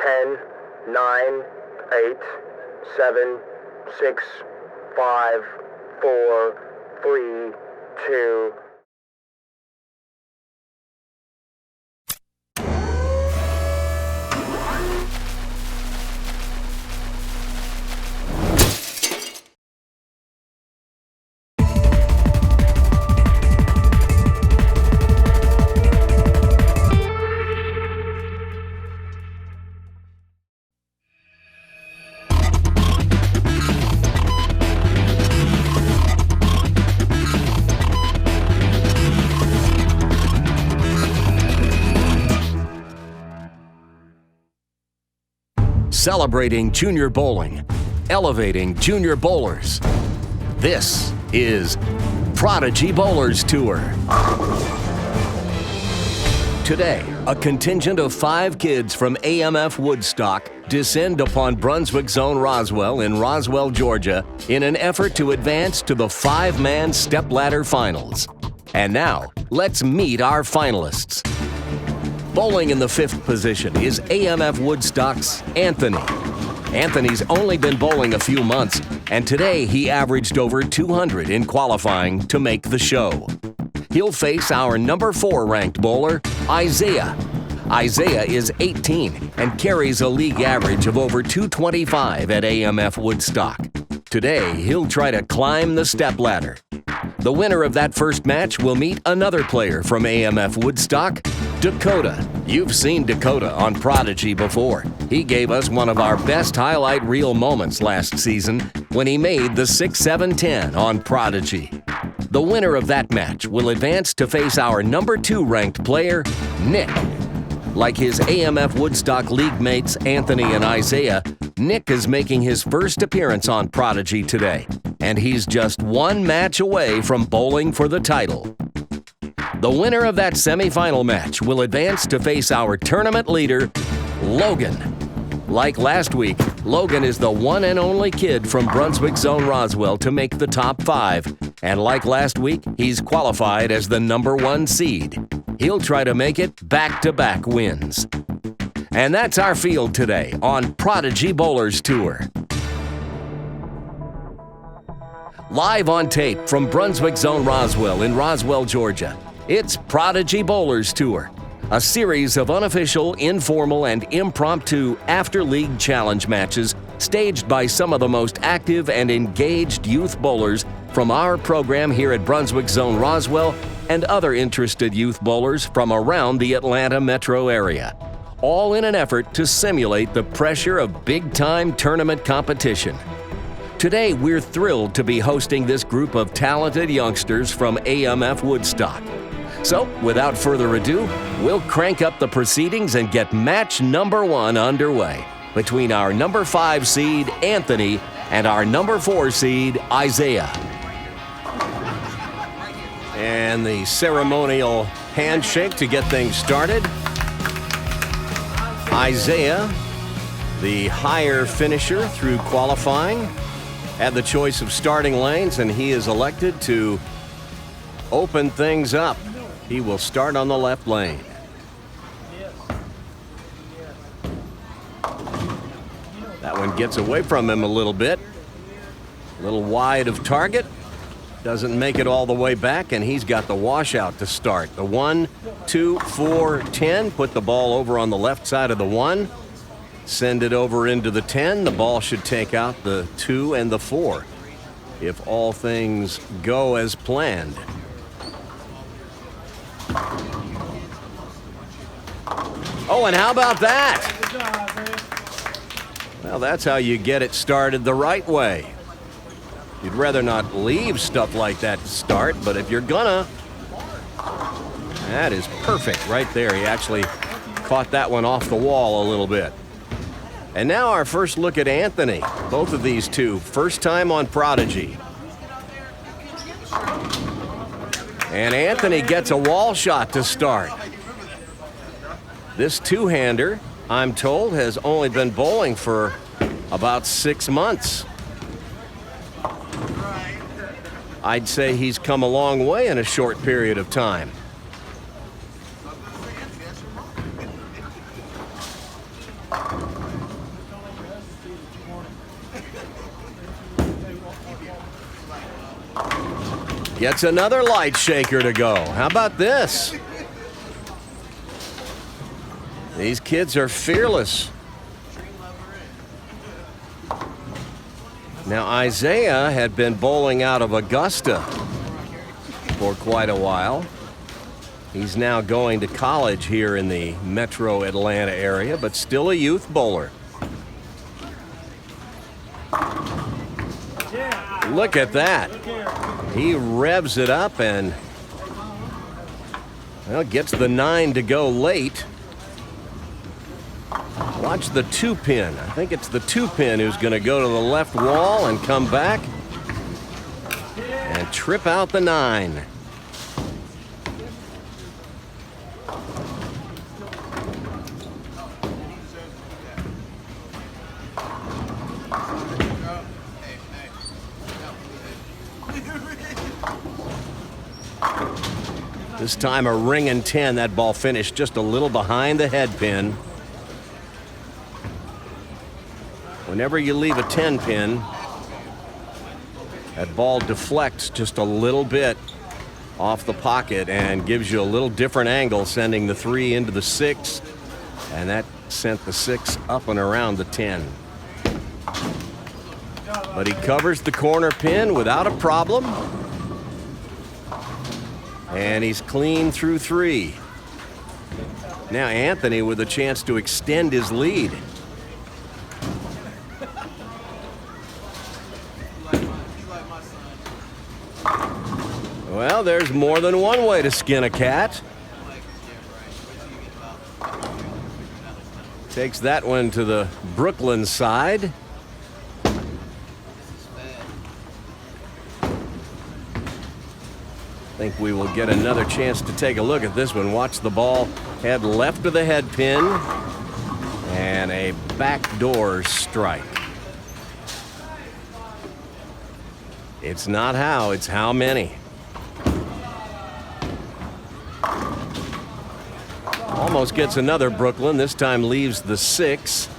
10, 9, 8, 7, 6, 5, 4, 3, 2. Celebrating junior bowling, elevating junior bowlers. This is Prodigy Bowlers Tour. Today, a contingent of 5 kids from AMF-Woodstock descend upon Brunswick Zone Roswell in Roswell, Georgia, in an effort to advance to the 5-man stepladder finals. And now, let's meet our finalists. Bowling in the 5th position is AMF-Woodstock's Anthony. Anthony's only been bowling a few months, and today he averaged over 200 in qualifying to make the show. He'll face our number 4 ranked bowler, Isaiah. Isaiah is 18 and carries a league average of over 225 at AMF-Woodstock. Today, he'll try to climb the stepladder. The winner of that first match will meet another player from AMF-Woodstock, Dakota. You've seen Dakota on Prodigy before. He gave us one of our best highlight reel moments last season when he made the 6-7-10 on Prodigy. The winner of that match will advance to face our number 2 ranked player, Nick. Like his AMF-Woodstock league mates Anthony and Isaiah, Nick is making his first appearance on Prodigy today, and he's just 1 match away from bowling for the title. The winner of that semifinal match will advance to face our tournament leader, Logan. Like last week, Logan is the one and only kid from Brunswick Zone Roswell to make the top 5, and like last week, he's qualified as the number 1 seed. He'll try to make it back-to-back wins. And that's our field today on Prodigy Bowlers Tour. Live on tape from Brunswick Zone Roswell in Roswell, Georgia, it's Prodigy Bowlers Tour, a series of unofficial, informal, and impromptu after-league challenge matches staged by some of the most active and engaged youth bowlers from our program here at Brunswick Zone Roswell and other interested youth bowlers from around the Atlanta metro area, all in an effort to simulate the pressure of big-time tournament competition. Today, we're thrilled to be hosting this group of talented youngsters from AMF-Woodstock. So, without further ado, we'll crank up the proceedings and get match number 1 underway between our number 5 seed, Anthony, and our number 4 seed, Isaiah. And the ceremonial handshake to get things started. Isaiah, the higher finisher through qualifying, had the choice of starting lanes, and he is elected to open things up. He will start on the left lane. That one gets away from him a little bit. A little wide of target. Doesn't make it all the way back, and he's got the washout to start. The 1, 2, 4, 10. Put the ball over on the left side of the 1. Send it over into the 10. The ball should take out the 2 and the 4, if all things go as planned. Oh, and how about that? Well, that's how you get it started the right way. You'd rather not leave stuff like that to start, but if you're gonna, that is perfect right there. He actually caught that one off the wall a little bit. And now our first look at Anthony. Both of these two, first time on Prodigy. And Anthony gets a wall shot to start. This two-hander, I'm told, has only been bowling for about 6 months. I'd say he's come a long way in a short period of time. Gets another light shaker to go. How about this? These kids are fearless. Now, Isaiah had been bowling out of Augusta for quite a while. He's now going to college here in the metro Atlanta area, but still a youth bowler. Look at that. He revs it up and, well, gets the 9 to go late. Watch the 2-pin. I think it's the 2-pin who's going to go to the left wall and come back and trip out the 9. This time a ringing 10. That ball finished just a little behind the head pin. Whenever you leave a 10 pin, that ball deflects just a little bit off the pocket and gives you a little different angle, sending the 3 into the 6, and that sent the 6 up and around the 10. But he covers the corner pin without a problem, and he's clean through 3. Now Anthony with a chance to extend his lead. Well, there's more than one way to skin a cat. Takes that one to the Brooklyn side. I think we will get another chance to take a look at this one. Watch the ball head left of the head pin and a backdoor strike. It's not how, it's how many. Almost gets another Brooklyn. This time leaves the 6.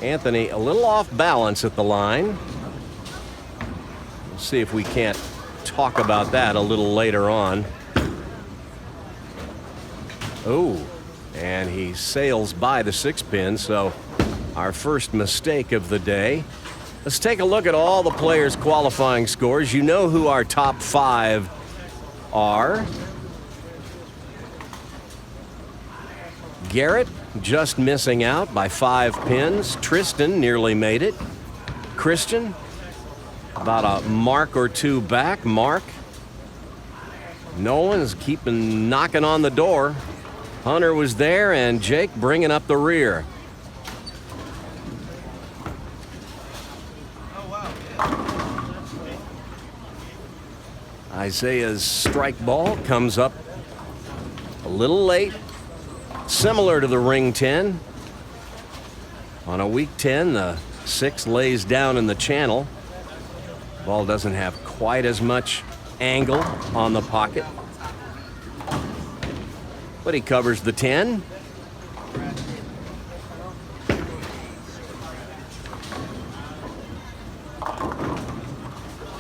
Anthony a little off balance at the line. We'll see if we can't talk about that a little later on. Oh, and he sails by the 6 pin, so our first mistake of the day. Let's take a look at all the players' qualifying scores. You know who our top 5 are. Garrett just missing out by 5 pins. Tristan nearly made it. Christian about a mark or 2 back. Mark. Nolan's keeping knocking on the door. Hunter was there, and Jake bringing up the rear. Isaiah's strike ball comes up a little late. Similar to the ring 10. On a weak 10, the 6 lays down in the channel. Ball doesn't have quite as much angle on the pocket, but he covers the 10.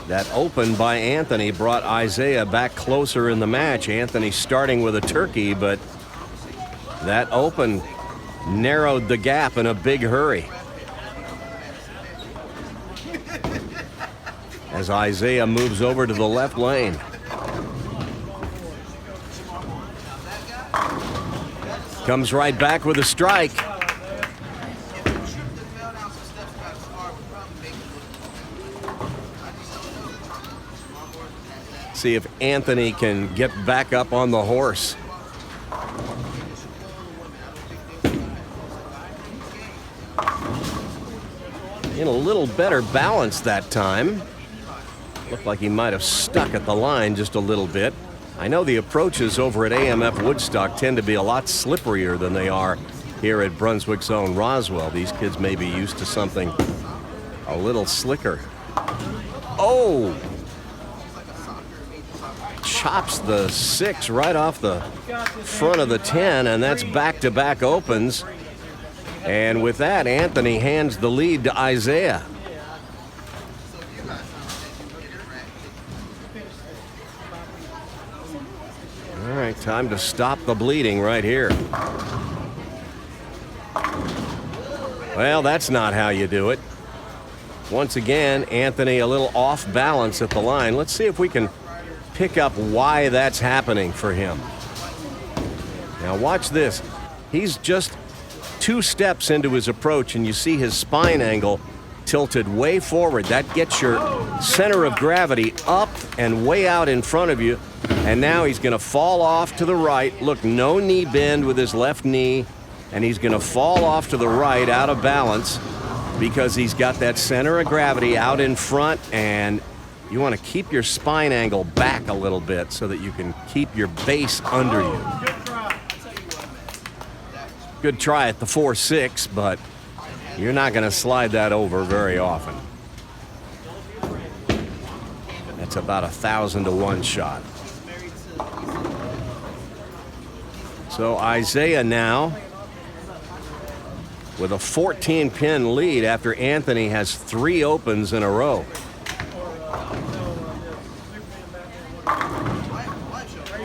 That open by Anthony brought Isaiah back closer in the match. Anthony starting with a turkey, but that open narrowed the gap in a big hurry. As Isaiah moves over to the left lane. Comes right back with a strike. See if Anthony can get back up on the horse. In a little better balance that time. Looked like he might have stuck at the line just a little bit. I know the approaches over at AMF-Woodstock tend to be a lot slipperier than they are here at Brunswick Zone Roswell. These kids may be used to something a little slicker. Oh! Chops the 6 right off the front of the 10, and that's back-to-back opens. And with that, Anthony hands the lead to Isaiah. right, time to stop the bleeding right here. Well, that's not how you do it. Once again, Anthony a little off balance at the line. Let's see if we can pick up why that's happening for him. Now watch this. He's just 2 steps into his approach, and you see his spine angle tilted way forward. That gets your center of gravity up and way out in front of you. And now he's going to fall off to the right. Look, no knee bend with his left knee. And he's going to fall off to the right out of balance because he's got that center of gravity out in front. And you want to keep your spine angle back a little bit so that you can keep your base under you. Good try at the 4-6, but you're not going to slide that over very often. That's about 1,000 to 1 shot. So Isaiah now with a 14-pin lead after Anthony has 3 opens in a row.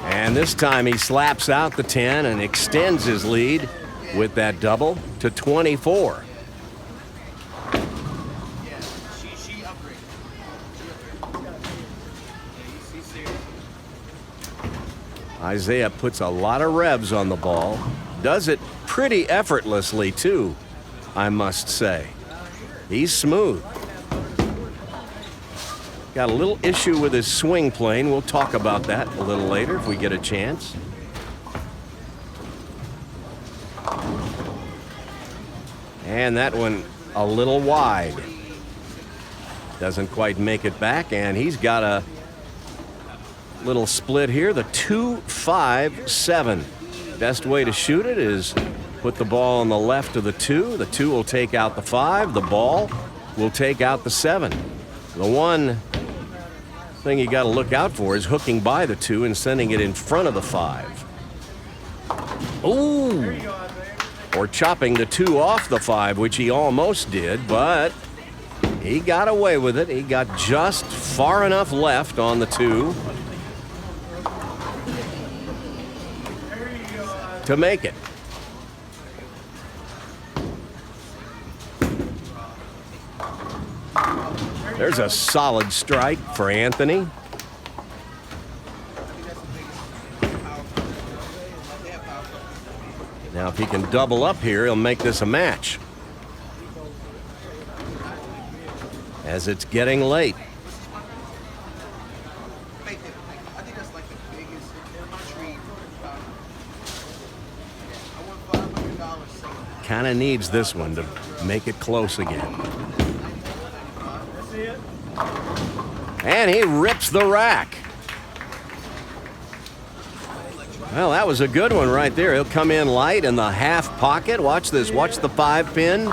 And this time he slaps out the 10 and extends his lead with that double to 24. Isaiah puts a lot of revs on the ball. Does it pretty effortlessly, too, I must say. He's smooth. Got a little issue with his swing plane. We'll talk about that a little later if we get a chance. And that one a little wide. Doesn't quite make it back, and he's got a little split here. The 2-5-7. Best way to shoot it is put the ball on the left of the 2. The 2 will take out the 5. The ball will take out the 7. The one thing you got to look out for is hooking by the 2 and sending it in front of the 5. Ooh! Or chopping the 2 off the 5, which he almost did, but he got away with it. He got just far enough left on the 2 to make it. There's a solid strike for Anthony. Now, if he can double up here, he'll make this a match. As it's getting late. Kind of needs this one to make it close again. And he rips the rack. Well, that was a good one right there. He'll come in light in the half pocket. Watch this. Watch the 5-pin.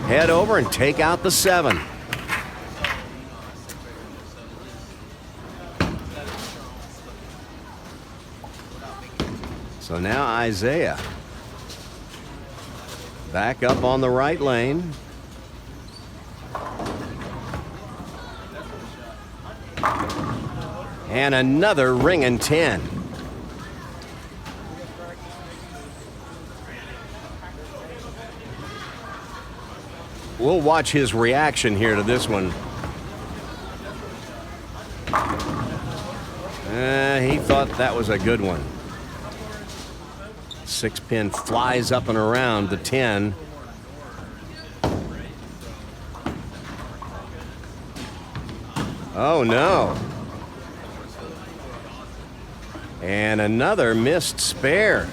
Head over and take out the 7. So now Isaiah back up on the right lane. And another ringing 10. We'll watch his reaction here to this one. He thought that was a good one. 6-pin flies up and around the 10. Oh, no. And another missed spare.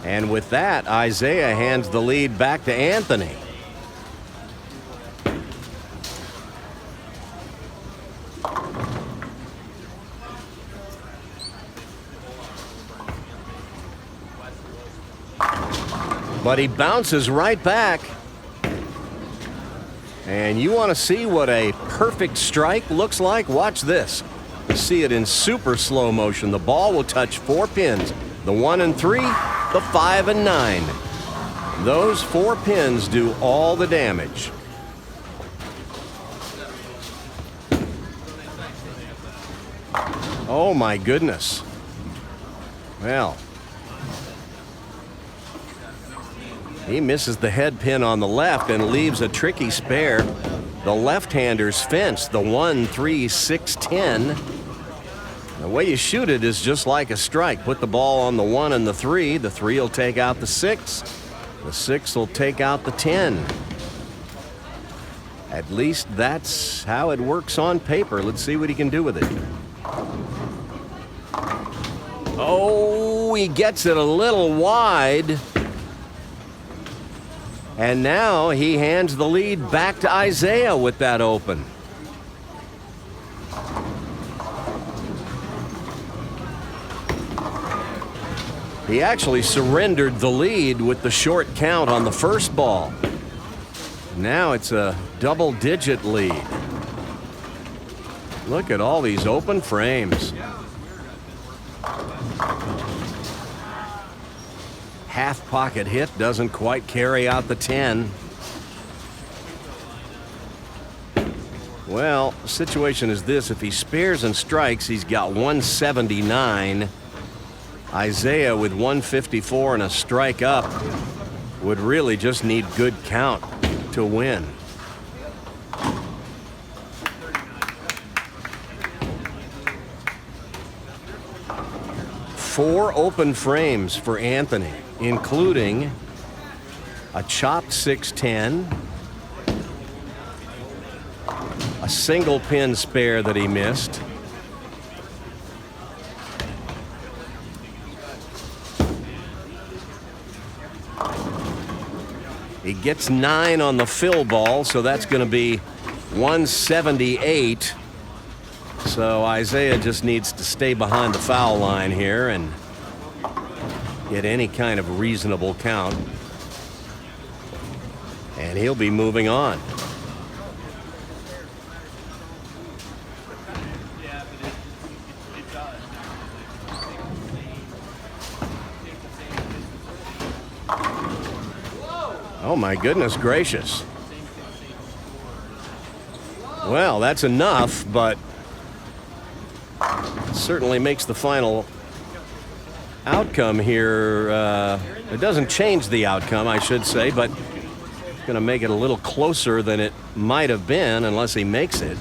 And with that, Isaiah hands the lead back to Anthony. But he bounces right back. And you want to see what a perfect strike looks like? Watch this. You see it in super slow motion. The ball will touch 4 pins. The 1 and 3, the 5 and 9. Those 4 pins do all the damage. Oh my goodness. Well, he misses the head pin on the left and leaves a tricky spare. The left-hander's fence, the 1, 3, 6, 10. The way you shoot it is just like a strike. Put the ball on the 1 and the 3. The 3 will take out the 6. The 6 will take out the 10. At least that's how it works on paper. Let's see what he can do with it. Oh, he gets it a little wide. And now he hands the lead back to Isaiah with that open. He actually surrendered the lead with the short count on the first ball. Now it's a double-digit lead. Look at all these open frames. Half pocket hit doesn't quite carry out the 10. Well, the situation is this. If he spares and strikes, he's got 179. Isaiah with 154 and a strike up would really just need good count to win. Four open frames for Anthony, including a chopped 610, a single pin spare that he missed, he gets 9 on the fill ball, so that's going to be 178. So Isaiah just needs to stay behind the foul line here and get any kind of reasonable count. And he'll be moving on. Oh my goodness gracious. Well, that's enough, but certainly makes the final outcome here. It doesn't change the outcome, I should say, but it's going to make it a little closer than it might have been unless he makes it.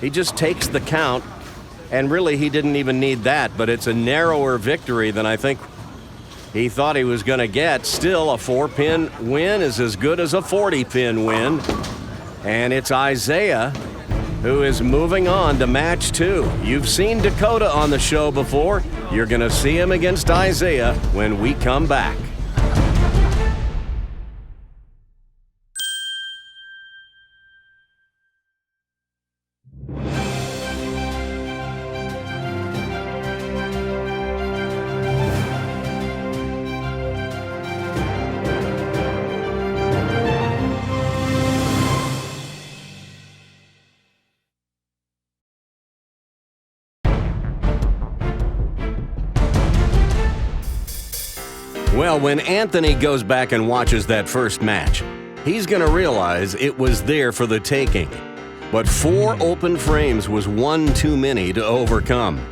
He just takes the count, and really he didn't even need that, but it's a narrower victory than I think he thought he was going to get. Still, a 4-pin win is as good as a 40-pin win. And it's Isaiah who is moving on to match 2. You've seen Dakota on the show before. You're going to see him against Isaiah when we come back. Well, when Anthony goes back and watches that first match, he's going to realize it was there for the taking. But 4 open frames was one too many to overcome.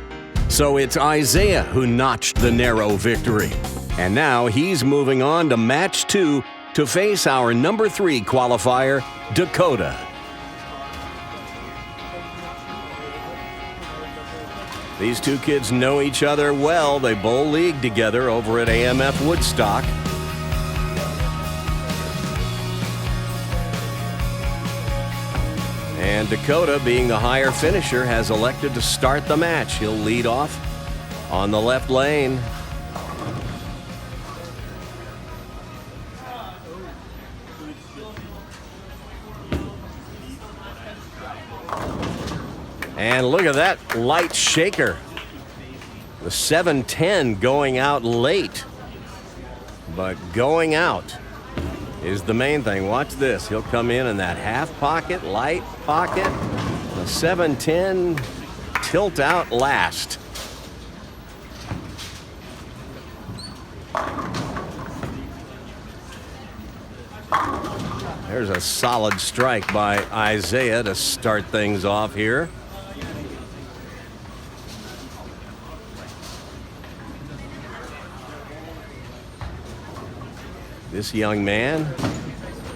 So it's Isaiah who notched the narrow victory. And now he's moving on to match 2 to face our number 3 qualifier, Dakota. These two kids know each other well. They bowl league together over at AMF-Woodstock. And Dakota, being the higher finisher, has elected to start the match. He'll lead off on the left lane. And look at that light shaker. The 710 going out late. But going out is the main thing. Watch this. He'll come in that half pocket, light pocket. The 710 tilt out last. There's a solid strike by Isaiah to start things off here. This young man,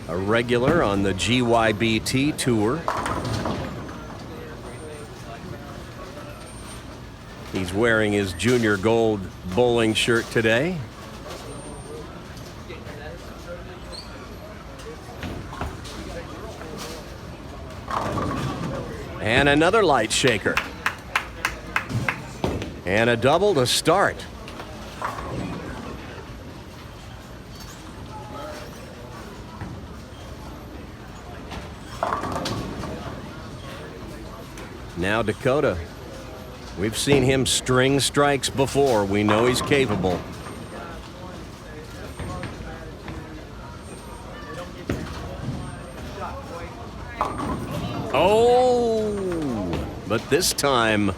a regular on the GYBT tour. He's wearing his junior gold bowling shirt today. And another light shaker. And a double to start. Now Dakota. We've seen him string strikes before. We know he's capable. Oh! But this time,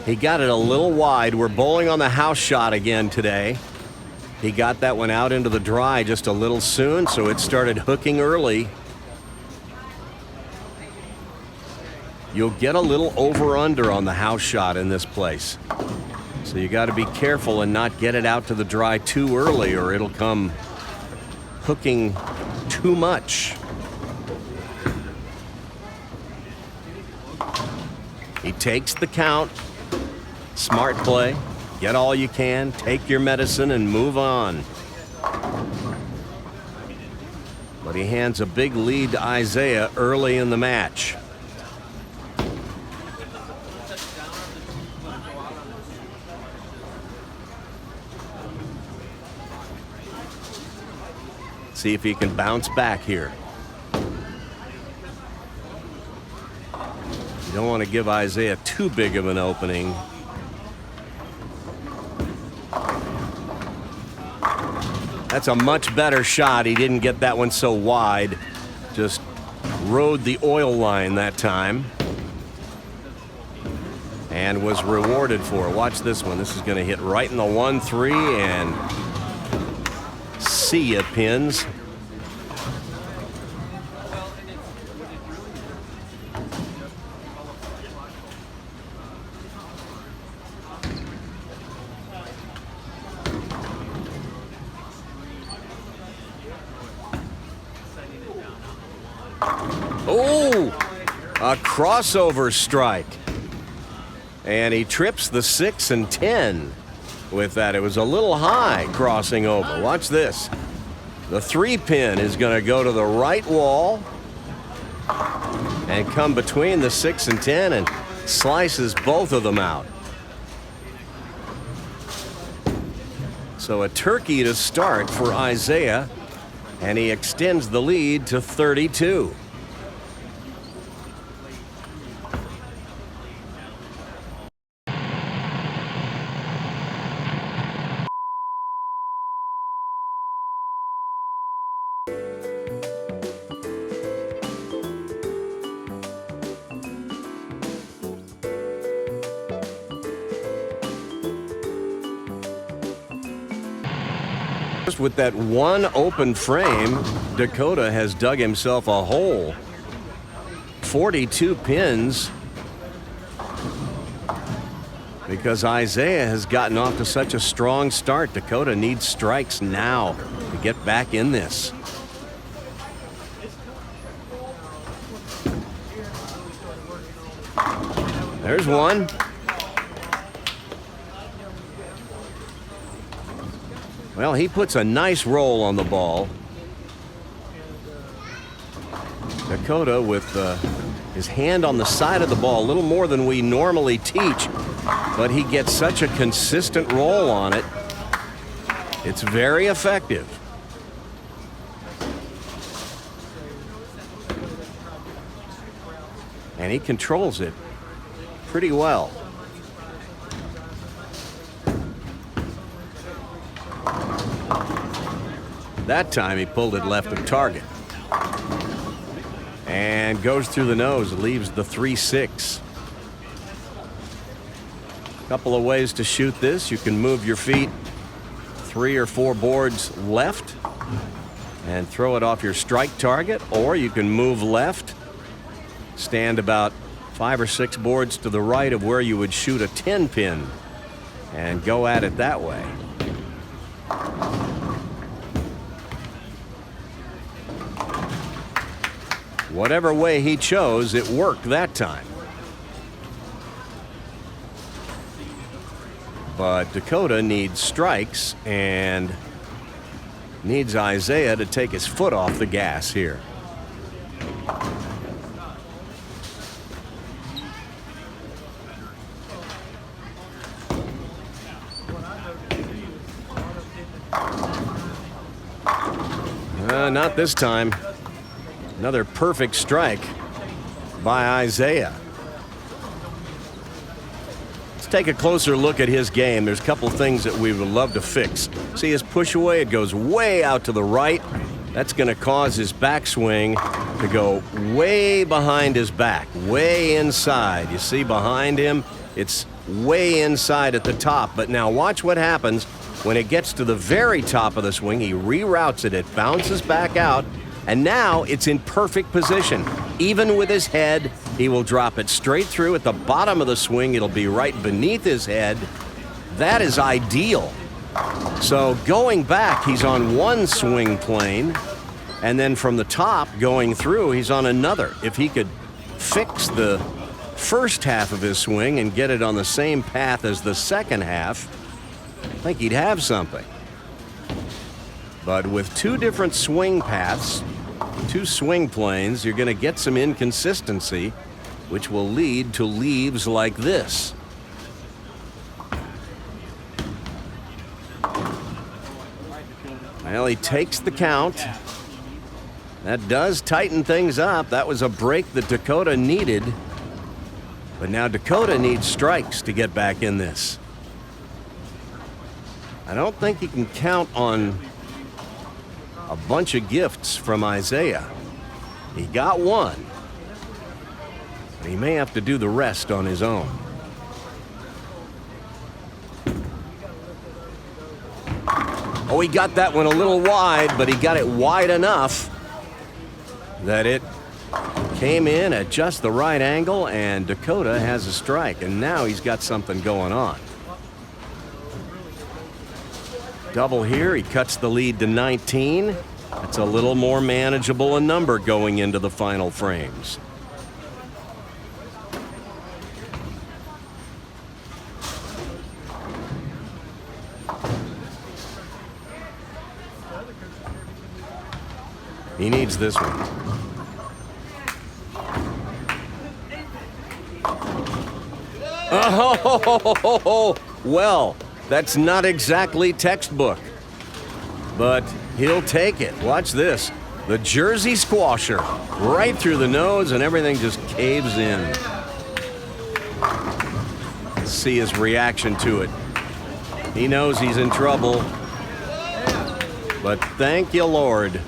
he got it a little wide. We're bowling on the house shot again today. He got that one out into the dry just a little soon, so it started hooking early. You'll get a little over-under on the house shot in this place. So you got to be careful and not get it out to the dry too early, or it'll come hooking too much. He takes the count. Smart play. Get all you can, take your medicine, and move on. But he hands a big lead to Isaiah early in the match. See if he can bounce back here. You don't want to give Isaiah too big of an opening. That's a much better shot. He didn't get that one so wide. Just rode the oil line that time. And was rewarded for it. Watch this one. This is going to hit right in the 1-3 and see ya pins. Oh, a crossover strike. And he trips the 6 and 10 with that. It was a little high crossing over. Watch this. The 3-pin is going to go to the right wall and come between the 6 and 10 and slices both of them out. So a turkey to start for Isaiah, and he extends the lead to 32. With that one open frame, Dakota has dug himself a hole. 42 pins because Isaiah has gotten off to such a strong start. Dakota needs strikes now to get back in this. There's one. Well, he puts a nice roll on the ball. Dakota with his hand on the side of the ball, a little more than we normally teach, but he gets such a consistent roll on it. It's very effective. And he controls it pretty well. That time he pulled it left of target. And goes through the nose, leaves the 3-6. Couple of ways to shoot this. You can move your feet 3 or 4 boards left and throw it off your strike target, or you can move left, stand about 5 or 6 boards to the right of where you would shoot a 10-pin and go at it that way. Whatever way he chose, it worked that time. But Dakota needs strikes and needs Isaiah to take his foot off the gas here. Not this time. Another perfect strike by Isaiah. Let's take a closer look at his game. There's a couple things that we would love to fix. See his push away? It goes way out to the right. That's going to cause his backswing to go way behind his back, way inside. You see behind him, it's way inside at the top. But now watch what happens when it gets to the very top of the swing. He reroutes it, it bounces back out, and now it's in perfect position. Even with his head, he will drop it straight through at the bottom of the swing. It'll be right beneath his head. That is ideal. So going back, he's on one swing plane, and then from the top going through, he's on another. If he could fix the first half of his swing and get it on the same path as the second half, I think he'd have something. But with two different swing paths, two swing planes, you're going to get some inconsistency, which will lead to leaves like this. Well, he takes the count. That does tighten things up. That was a break that Dakota needed. But now Dakota needs strikes to get back in this. I don't think he can count on a bunch of gifts from Isaiah. He got one. He may have to do the rest on his own. Oh, he got that one a little wide, but he got it wide enough that it came in at just the right angle, and Dakota has a strike, and now he's got something going on. Double here, he cuts the lead to 19. That's a little more manageable a number going into the final frames. He needs this one. Oh, well, that's not exactly textbook, but he'll take it. Watch this. The Jersey squasher right through the nose, and everything just caves in. Let's see his reaction to it. He knows he's in trouble, but thank you, Lord.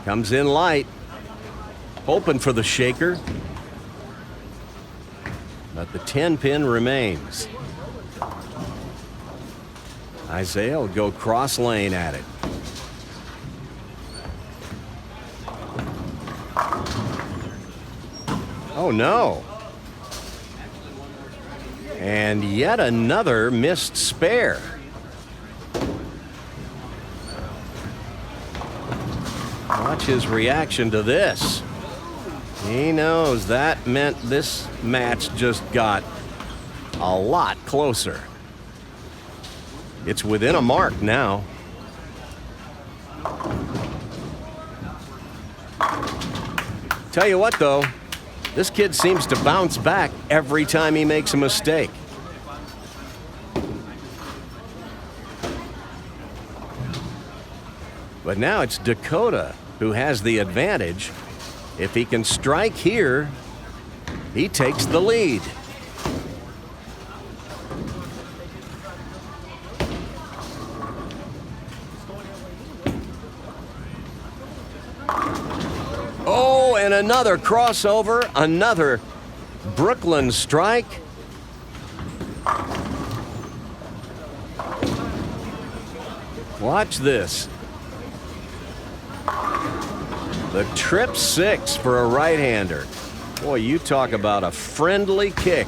Comes in light, hoping for the shaker, but the 10-pin remains. Isaiah will go cross lane at it. Oh no. And yet another missed spare. Watch his reaction to this. He knows that meant this match just got a lot closer. It's within a mark now. Tell you what, though, this kid seems to bounce back every time he makes a mistake. But now it's Dakota who has the advantage. If he can strike here, he takes the lead. Oh, and another crossover, another Brooklyn strike. Watch this. The trip 6 for a right-hander. Boy, you talk about a friendly kick.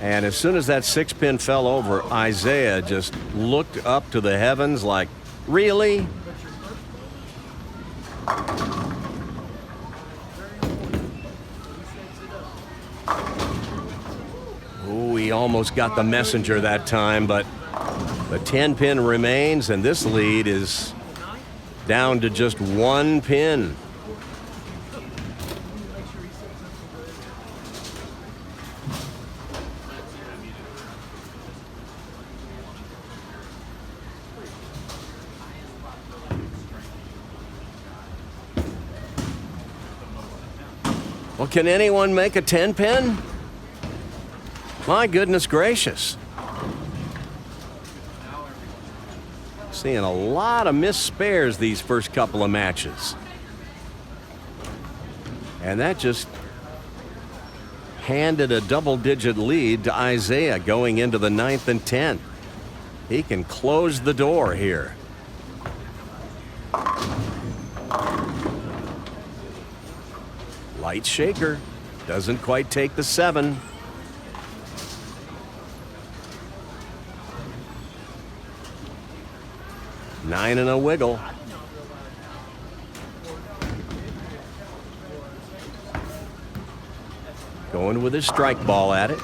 And as soon as that 6-pin fell over, Isaiah just looked up to the heavens like, really? Ooh, he almost got the messenger that time, but the 10-pin remains, and this lead is down to just 1 pin. Well, can anyone make a 10-pin? My goodness gracious. Seeing a lot of missed spares these first couple of matches. And that just handed a double-digit lead to Isaiah going into the 9th and 10th. He can close the door here. Light shaker. Doesn't quite take the 7. Nine and a wiggle. Going with his strike ball at it.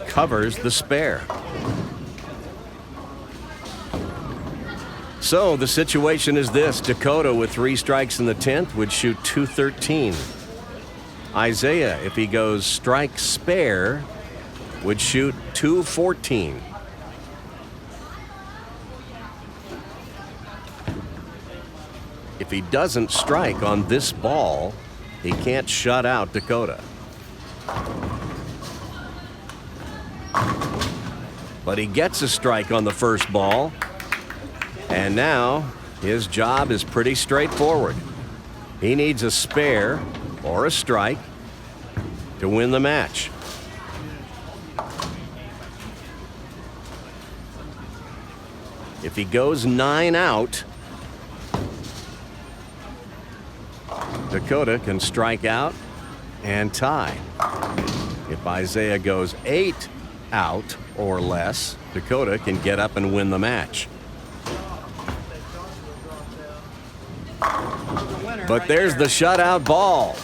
Covers the spare. So the situation is this. Dakota with 3 strikes in the 10th would shoot .213. Isaiah, if he goes strike spare, would shoot .214. If he doesn't strike on this ball, he can't shut out Dakota. But he gets a strike on the first ball. And now his job is pretty straightforward. He needs a spare or a strike to win the match. If he goes 9 out, Dakota can strike out and tie. If Isaiah goes 8 out or less, Dakota can get up and win the match. But there's the shutout ball.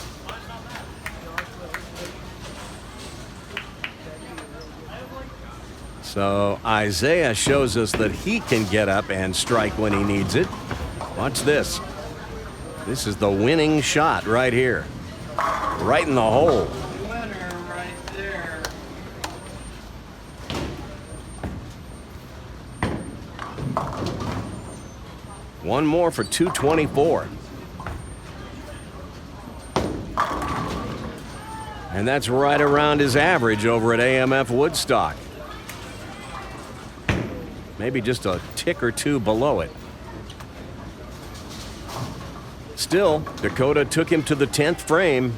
So Isaiah shows us that he can get up and strike when he needs it. Watch this. This is the winning shot right here. Right in the hole. Winner right there. One more for .224. And that's right around his average over at AMF-Woodstock. Maybe just a tick or two below it. Still, Dakota took him to the 10th frame.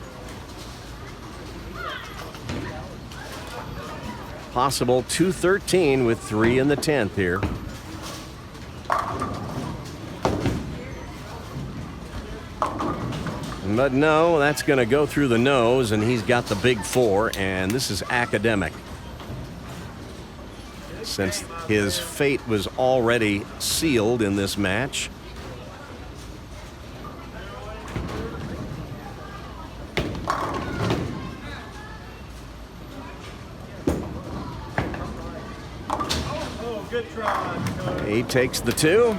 Possible .213 with 3 in the 10th here. But no, that's going to go through the nose, and he's got the big 4, and this is academic. Since his fate was already sealed in this match. He takes the 2.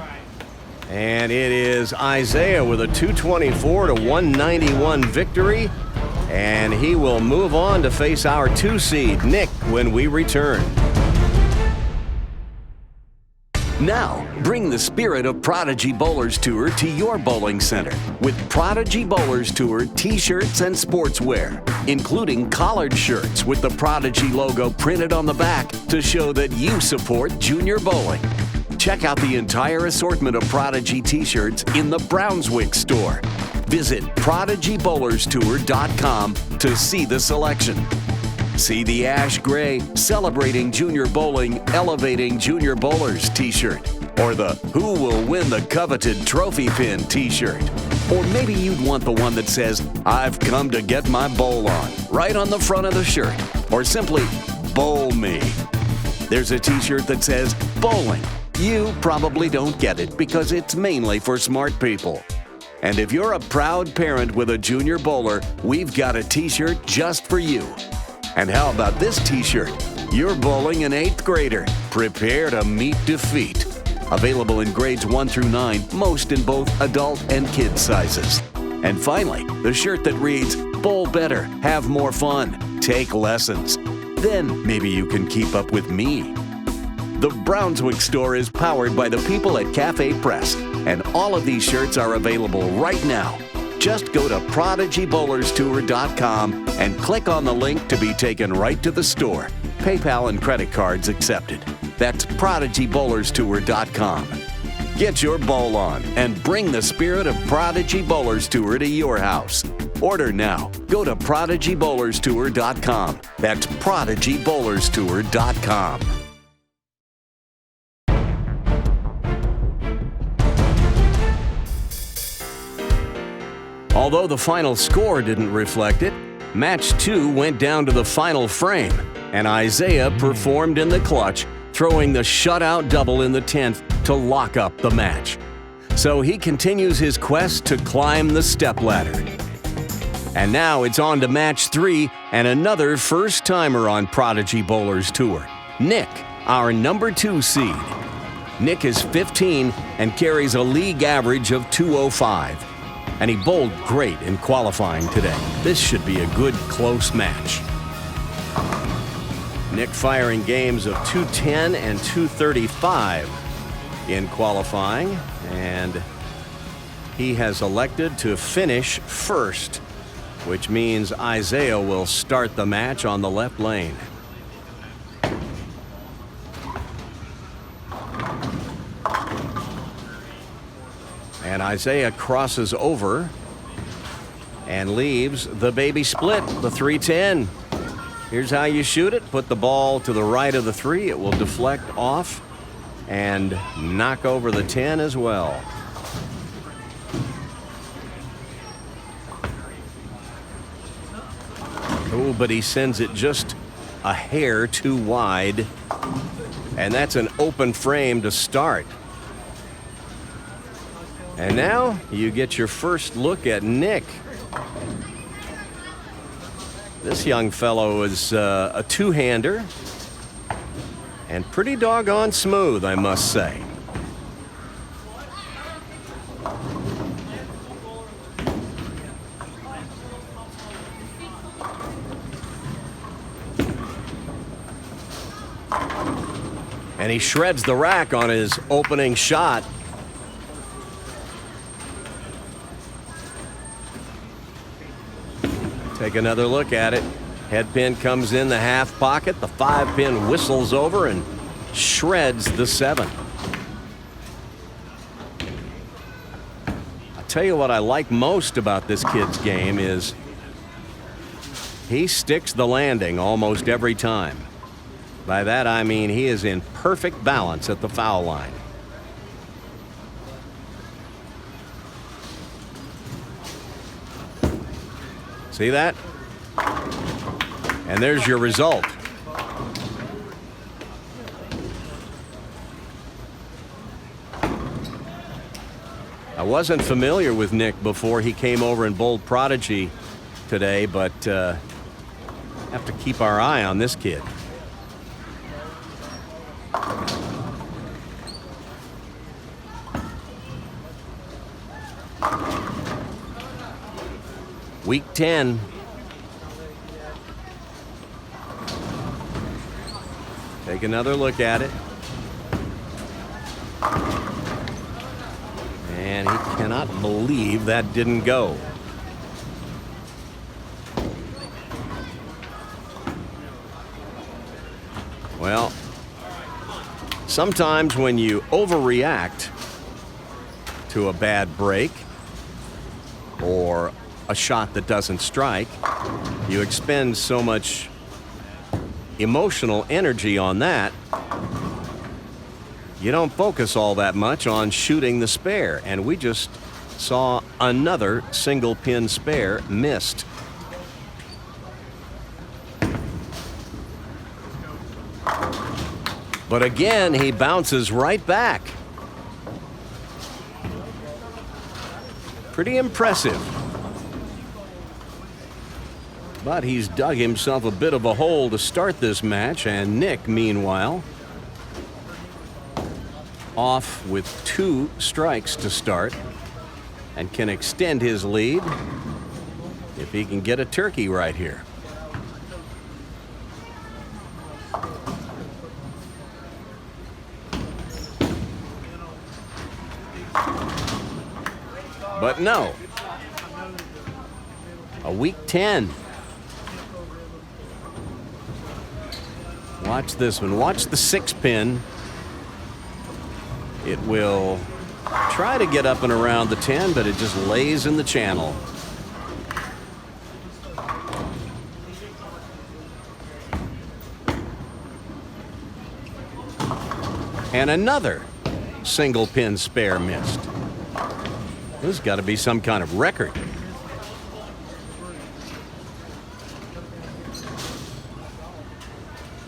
And it is Isaiah with a 224 to 191 victory. And he will move on to face our 2 seed, Nick, when we return. Now, bring the spirit of Prodigy Bowlers Tour to your bowling center with Prodigy Bowlers Tour t-shirts and sportswear, including collared shirts with the Prodigy logo printed on the back to show that you support junior bowling. Check out the entire assortment of Prodigy t-shirts in the Brunswick store. Visit PRODIGYBowlersTour.com to see the selection. See the ash gray Celebrating Junior Bowling, Elevating Junior Bowlers t-shirt, or the Who Will Win the Coveted Trophy Pin t-shirt, Or maybe you'd want the one that says, "I've come to get my bowl on," right on the front of the shirt. Or simply, "Bowl me." There's a t-shirt that says, "Bowling." You probably don't get it because it's mainly for smart people. And if you're a proud parent with a junior bowler, we've got a t-shirt just for you. And how about this t-shirt? You're bowling an 8th grader. Prepare to meet defeat. Available in grades 1 through 9, most in both adult and kid sizes. And finally, the shirt that reads, "Bowl better, have more fun, take lessons." Then maybe you can keep up with me. The Brunswick store is powered by the people at Cafe Press, and all of these shirts are available right now. Just go to PRODIGYBowlersTour.com and click on the link to be taken right to the store. PayPal and credit cards accepted. That's PRODIGYBowlerstour.com. Get your bowl on and bring the spirit of Prodigy Bowlers Tour to your house. Order now. Go to PRODIGYBowlerstour.com. That's PRODIGYBowlerstour.com. Although the final score didn't reflect it, Match 2 went down to the final frame, and Isaiah performed in the clutch, throwing the shutout double in the 10th to lock up the match. So he continues his quest to climb the stepladder. And now it's on to Match 3 and another first-timer on Prodigy Bowlers Tour, Nick, our number 2 seed. Nick is 15 and carries a league average of 205. And he bowled great in qualifying today. This should be a good, close match. Nick firing games of 210 and 235 in qualifying, and he has elected to finish first, which means Isaiah will start the match on the left lane. And Isaiah crosses over and leaves the baby split, the 310. Here's how you shoot it. Put the ball to the right of the 3. It will deflect off and knock over the 10 as well. Oh, but he sends it just a hair too wide. And that's an open frame to start. And now you get your first look at Nick. This young fellow is a two-hander and pretty doggone smooth, I must say. And he shreds the rack on his opening shot. Take another look at it. Head pin comes in the half pocket. The 5-pin whistles over and shreds the 7. I'll tell you what I like most about this kid's game is he sticks the landing almost every time. By that I mean he is in perfect balance at the foul line. See that? And there's your result. I wasn't familiar with Nick before he came over and bowled Prodigy today, but have to keep our eye on this kid. Week 10. Take another look at it. And he cannot believe that didn't go. Well, sometimes when you overreact to a bad break or a shot that doesn't strike, you expend so much emotional energy on that, you don't focus all that much on shooting the spare. And we just saw another single pin spare missed. But again, he bounces right back. Pretty impressive. But he's dug himself a bit of a hole to start this match, and Nick, meanwhile, off with 2 strikes to start and can extend his lead if he can get a turkey right here. But no. A weak 10. Watch this one. Watch the 6 pin. It will try to get up and around the 10, but it just lays in the channel. And another single pin spare missed. This has got to be some kind of record.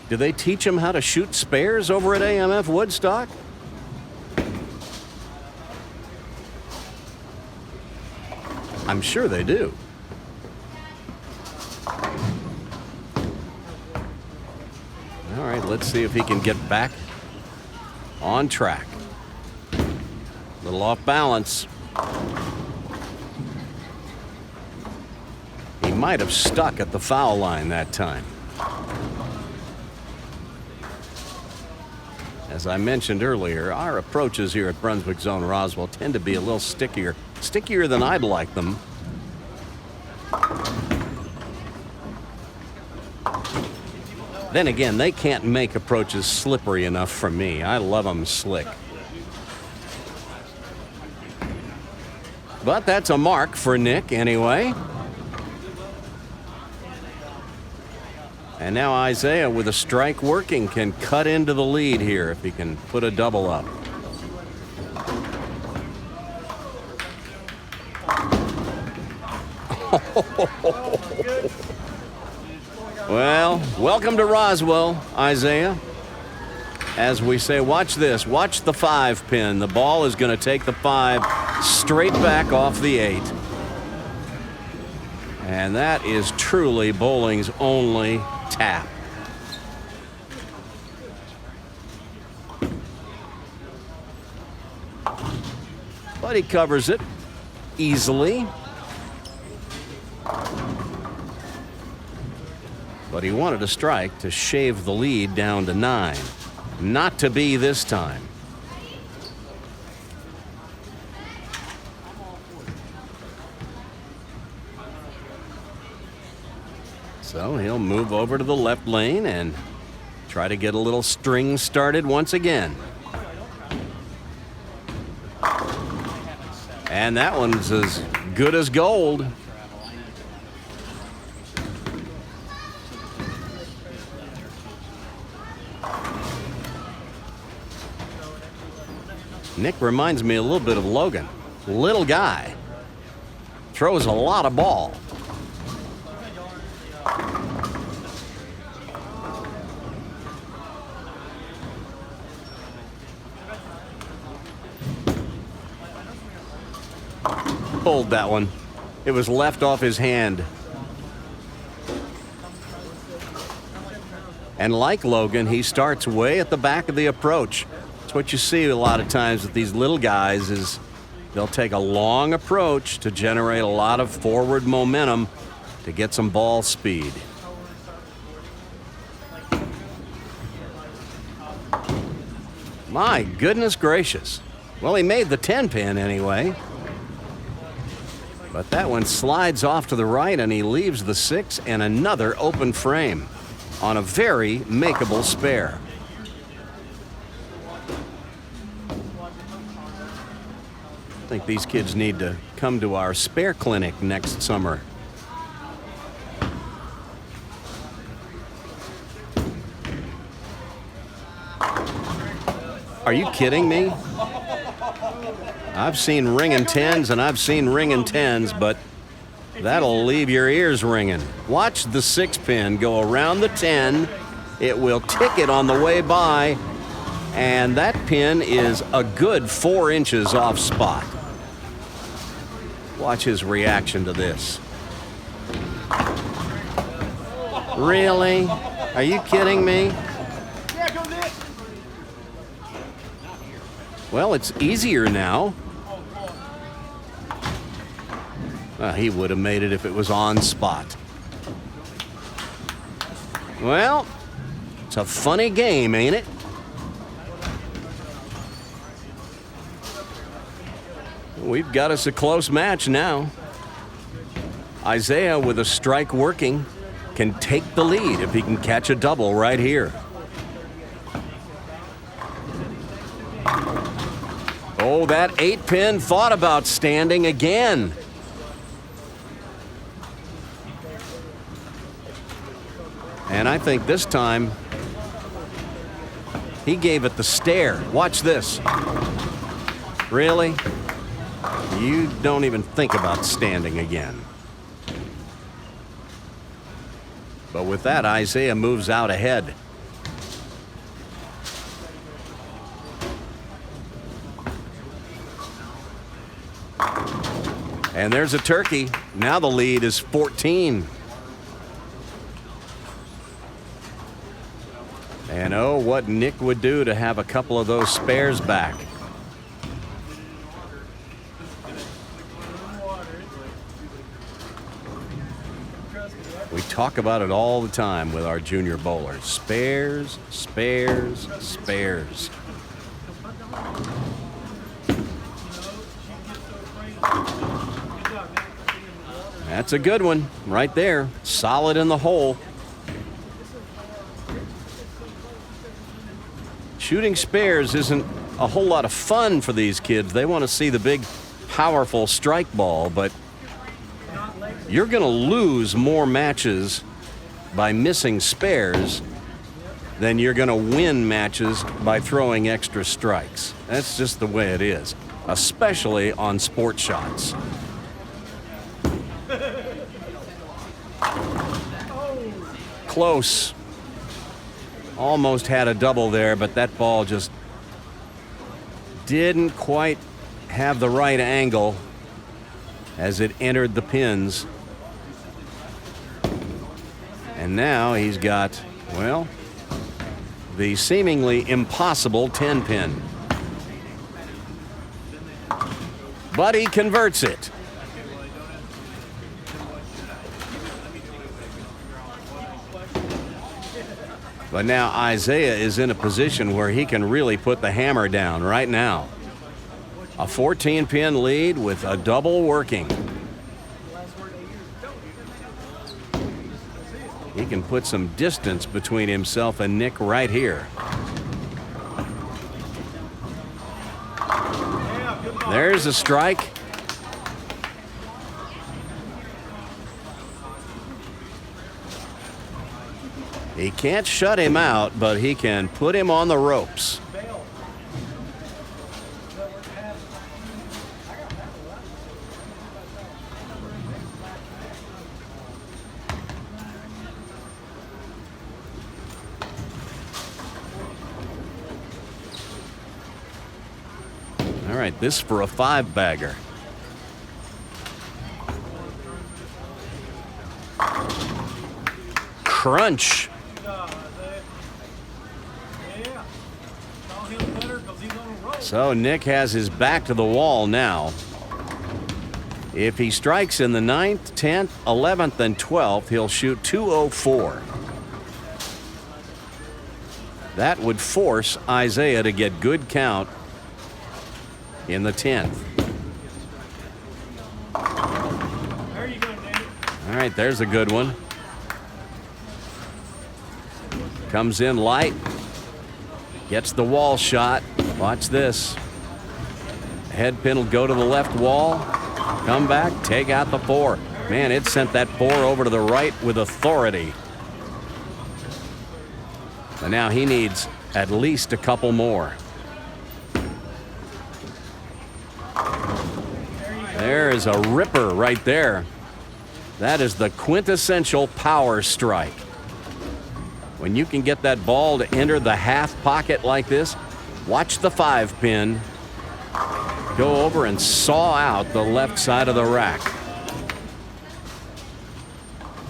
Do they teach him how to shoot spares over at AMF-Woodstock? I'm sure they do. All right, let's see if he can get back on track. A little off balance. He might have stuck at the foul line that time. As I mentioned earlier, our approaches here at Brunswick Zone Roswell tend to be a little stickier than I'd like them. Then again, they can't make approaches slippery enough for me. I love them slick. But that's a mark for Nick anyway. And now Isaiah, with a strike working, can cut into the lead here if he can put a double up. Well, welcome to Roswell, Isaiah. As we say, watch this. Watch the 5 pin. The ball is going to take the 5 straight back off the 8. And that is truly bowling's only tap. But he covers it easily. But he wanted a strike to shave the lead down to 9. Not to be this time. So he'll move over to the left lane and try to get a little string started once again. And that one's as good as gold. Nick reminds me a little bit of Logan. Little guy. Throws a lot of ball. Pulled that one. It was left off his hand. And like Logan, he starts way at the back of the approach. That's what you see a lot of times with these little guys is they'll take a long approach to generate a lot of forward momentum to get some ball speed. My goodness gracious. Well, he made the 10 pin anyway. But that one slides off to the right and he leaves the 6 and another open frame on a very makeable spare. I think these kids need to come to our spare clinic next summer. Are you kidding me? I've seen ringing 10s and I've seen ringing 10s, but that'll leave your ears ringing. Watch the 6-pin go around the 10. It will tick it on the way by, and that pin is a good 4 inches off spot. Watch his reaction to this. Really? Are you kidding me? Well, it's easier now. He would have made it if it was on spot. Well, it's a funny game, ain't it? We've got us a close match now. Isaiah, with a strike working, can take the lead if he can catch a double right here. Oh, that 8-pin thought about standing again. And I think this time he gave it the stare. Watch this. Really? You don't even think about standing again. But with that, Isaiah moves out ahead. And there's a turkey. Now the lead is 14. And oh, what Nick would do to have a couple of those spares back. We talk about it all the time with our junior bowlers. Spares, spares, spares. That's a good one right there. Solid in the hole. Shooting spares isn't a whole lot of fun for these kids. They want to see the big, powerful strike ball, but you're going to lose more matches by missing spares than you're going to win matches by throwing extra strikes. That's just the way it is, especially on sport shots. Close. Almost had a double there, but that ball just didn't quite have the right angle as it entered the pins. And now he's got, well, the seemingly impossible 10-pin. But he converts it. But now Isaiah is in a position where he can really put the hammer down right now. A 14-pin lead with a double working. He can put some distance between himself and Nick right here. There's a strike. He can't shut him out, but he can put him on the ropes. All right, this for a 5-bagger. Crunch. So Nick has his back to the wall now. If he strikes in the 9th, 10th, 11th, and 12th, he'll shoot 204. That would force Isaiah to get good count in the 10th. There you go, Danny. All right, there's a good one. Comes in light. Gets the wall shot. Watch this. Head pin will go to the left wall. Come back, take out the 4. Man, it sent that 4 over to the right with authority. And now he needs at least a couple more. There is a ripper right there. That is the quintessential power strike. When you can get that ball to enter the half pocket like this, watch the 5-pin go over and saw out the left side of the rack.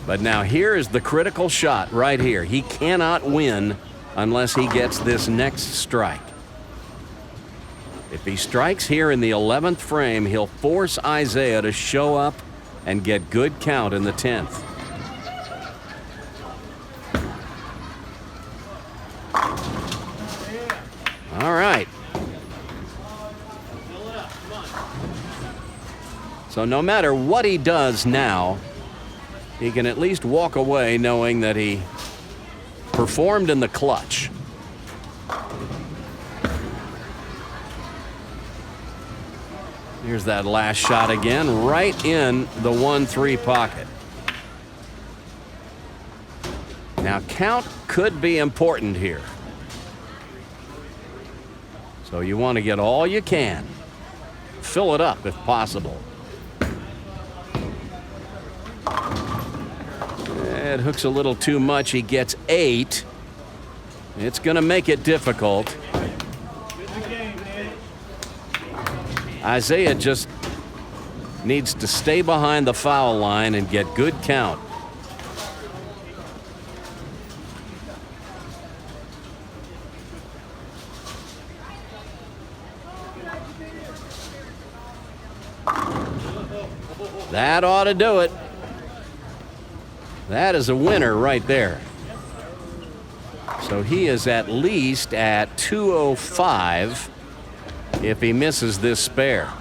But now here is the critical shot right here. He cannot win unless he gets this next strike. If he strikes here in the 11th frame, he'll force Isaiah to show up and get good count in the 10th. All right. So no matter what he does now, he can at least walk away knowing that he performed in the clutch. Here's that last shot again, right in the 1-3 pocket. Now count could be important here. So you want to get all you can. Fill it up if possible. It hooks a little too much. He gets 8. It's going to make it difficult. Isaiah just needs to stay behind the foul line and get good count. That ought to do it. That is a winner right there. So he is at least at 205 if he misses this spare.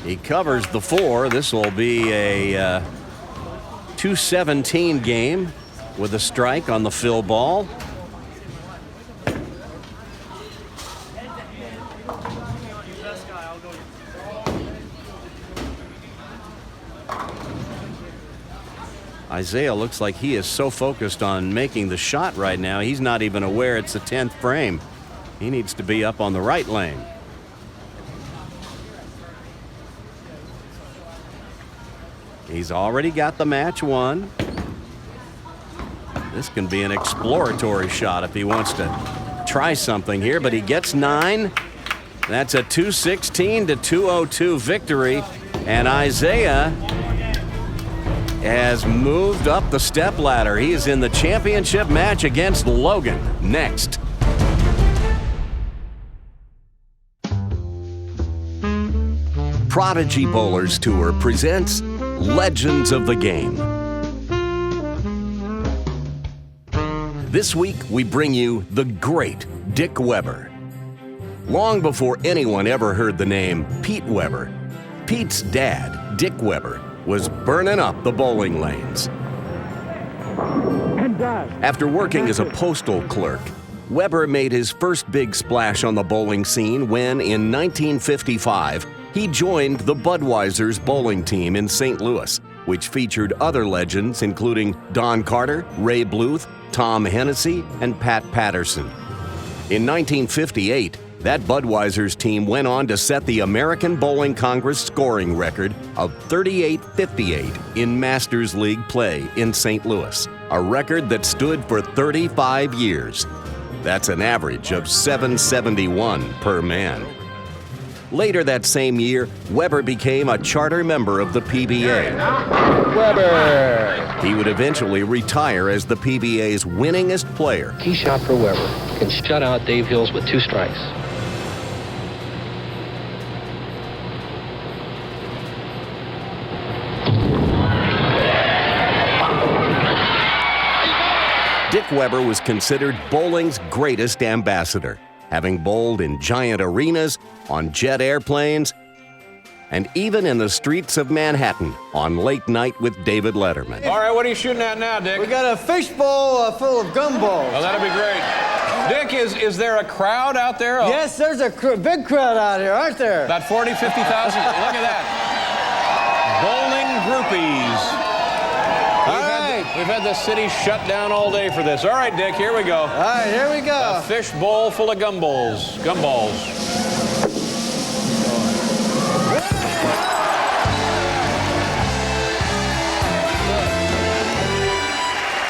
He covers the 4. This will be a 217 game with a strike on the fill ball. Isaiah looks like he is so focused on making the shot right now, he's not even aware it's the 10th frame. He needs to be up on the right lane. He's already got the match won. This can be an exploratory shot if he wants to try something here, but he gets 9. That's a 216 to 202 victory, and Isaiah has moved up the step ladder. He is in the championship match against Logan next. Prodigy Bowlers Tour presents Legends of the Game. This week we bring you the great Dick Weber. Long before anyone ever heard the name Pete Weber, Pete's dad, Dick Weber, was burning up the bowling lanes. After working as a postal clerk, Weber made his first big splash on the bowling scene when, in 1955, he joined the Budweiser's bowling team in St. Louis, which featured other legends including Don Carter, Ray Bluth, Tom Hennessy, and Pat Patterson. In 1958, that Budweiser's team went on to set the American Bowling Congress scoring record of 38-58 in Masters League play in St. Louis, a record that stood for 35 years. That's an average of 771 per man. Later that same year, Weber became a charter member of the PBA. Weber! He would eventually retire as the PBA's winningest player. Key shot for Weber. Can shut out Dave Hills with 2 strikes. Dick Weber was considered bowling's greatest ambassador, having bowled in giant arenas, on jet airplanes, and even in the streets of Manhattan on Late Night with David Letterman. All right, what are you shooting at now, Dick? We got a fishbowl full of gumballs. Oh, that'll be great. Dick, is there a crowd out there? Oh, Yes, there's a big crowd out here, aren't there? about 40, 50,000? Look at that. Bowling groupies. We've had the city shut down all day for this. All right, Dick, here we go. All right, here we go. A fish bowl full of gumballs. Gumballs.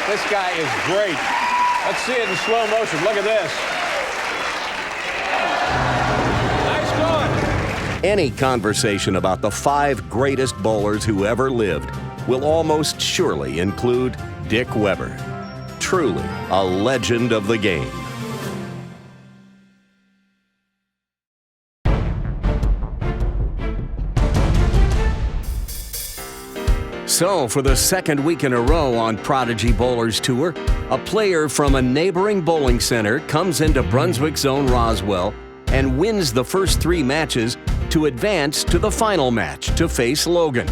This guy is great. Let's see it in slow motion. Look at this. Nice going. Any conversation about the 5 greatest bowlers who ever lived will almost surely include Dick Weber. Truly a legend of the game. So, for the second week in a row on Prodigy Bowlers Tour, a player from a neighboring bowling center comes into Brunswick Zone Roswell and wins the first 3 matches to advance to the final match to face Logan.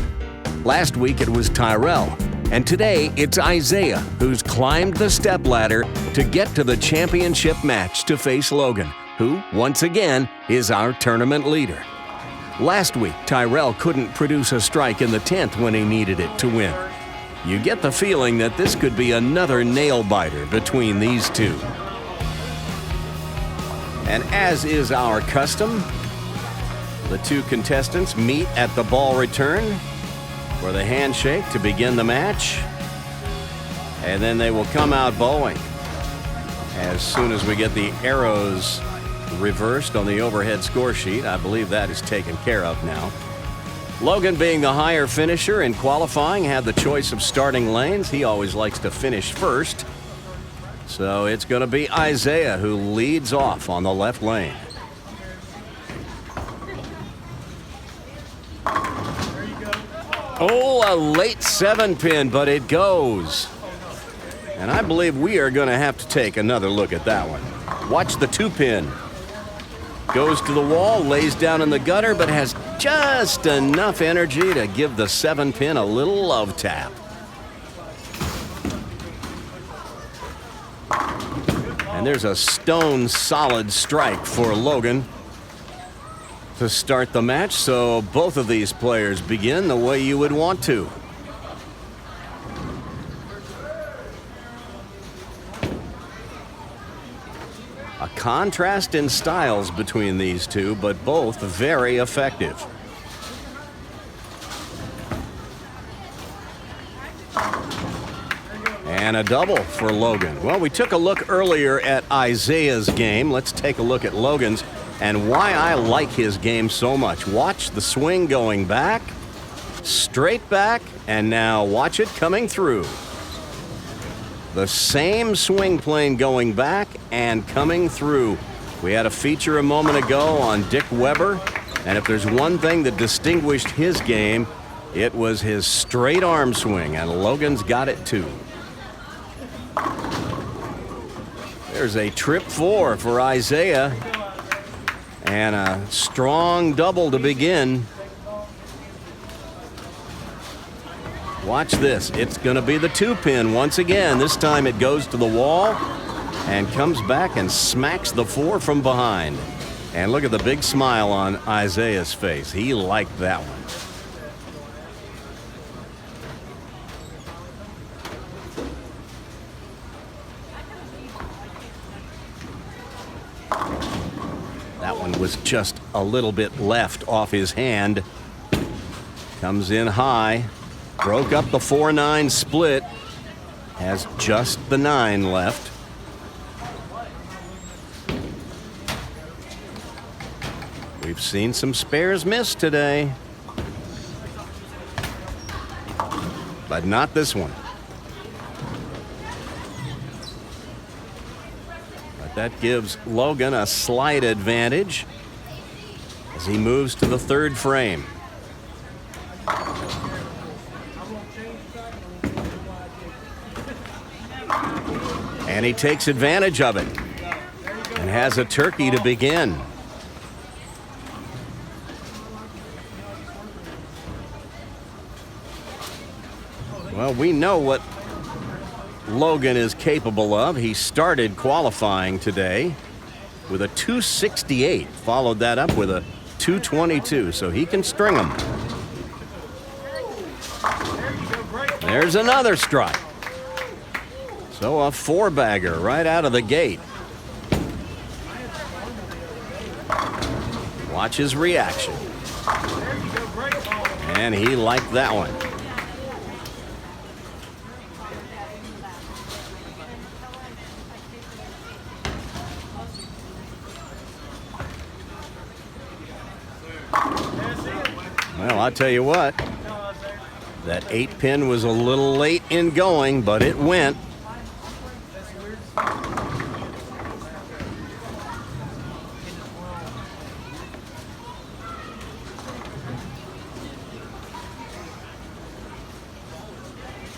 Last week it was Tyrell, and today it's Isaiah who's climbed the stepladder to get to the championship match to face Logan, who, once again, is our tournament leader. Last week, Tyrell couldn't produce a strike in the 10th when he needed it to win. You get the feeling that this could be another nail-biter between these two. And as is our custom, the 2 contestants meet at the ball return for the handshake to begin the match, and then they will come out bowling as soon as we get the arrows reversed on the overhead score sheet. I believe that is taken care of now. Logan, being the higher finisher in qualifying, had the choice of starting lanes. He always likes to finish first, so it's going to be Isaiah who leads off on the left lane. Oh, a late 7-pin, but it goes. And I believe we are going to have to take another look at that one. Watch the 2-pin. Goes to the wall, lays down in the gutter, but has just enough energy to give the 7-pin a little love tap. And there's a stone solid strike for Logan to start the match, so both of these players begin the way you would want to. A contrast in styles between these two, but both very effective. And a double for Logan. Well, we took a look earlier at Isaiah's game. Let's take a look at Logan's and why I like his game so much. Watch the swing going back, straight back, and now watch it coming through. The same swing plane going back and coming through. We had a feature a moment ago on Dick Weber, and if there's one thing that distinguished his game, it was his straight arm swing, and Logan's got it too. There's a trip 4 for Isaiah, and a strong double to begin. Watch this. It's going to be the 2-pin once again. This time it goes to the wall and comes back and smacks the 4 from behind. And look at the big smile on Isaiah's face. He liked that one. That one was just a little bit left off his hand. Comes in high. Broke up the 4-9 split. Has just the 9 left. We've seen some spares miss today, but not this one. But that gives Logan a slight advantage as he moves to the 3rd frame. And he takes advantage of it and has a turkey to begin. Well, we know what Logan is capable of. He started qualifying today with a 268, followed that up with a 222, so he can string them. There's another strike. So a 4-bagger right out of the gate. Watch his reaction. And he liked that one. Well, I'll tell you what, that 8-pin was a little late in going, but it went.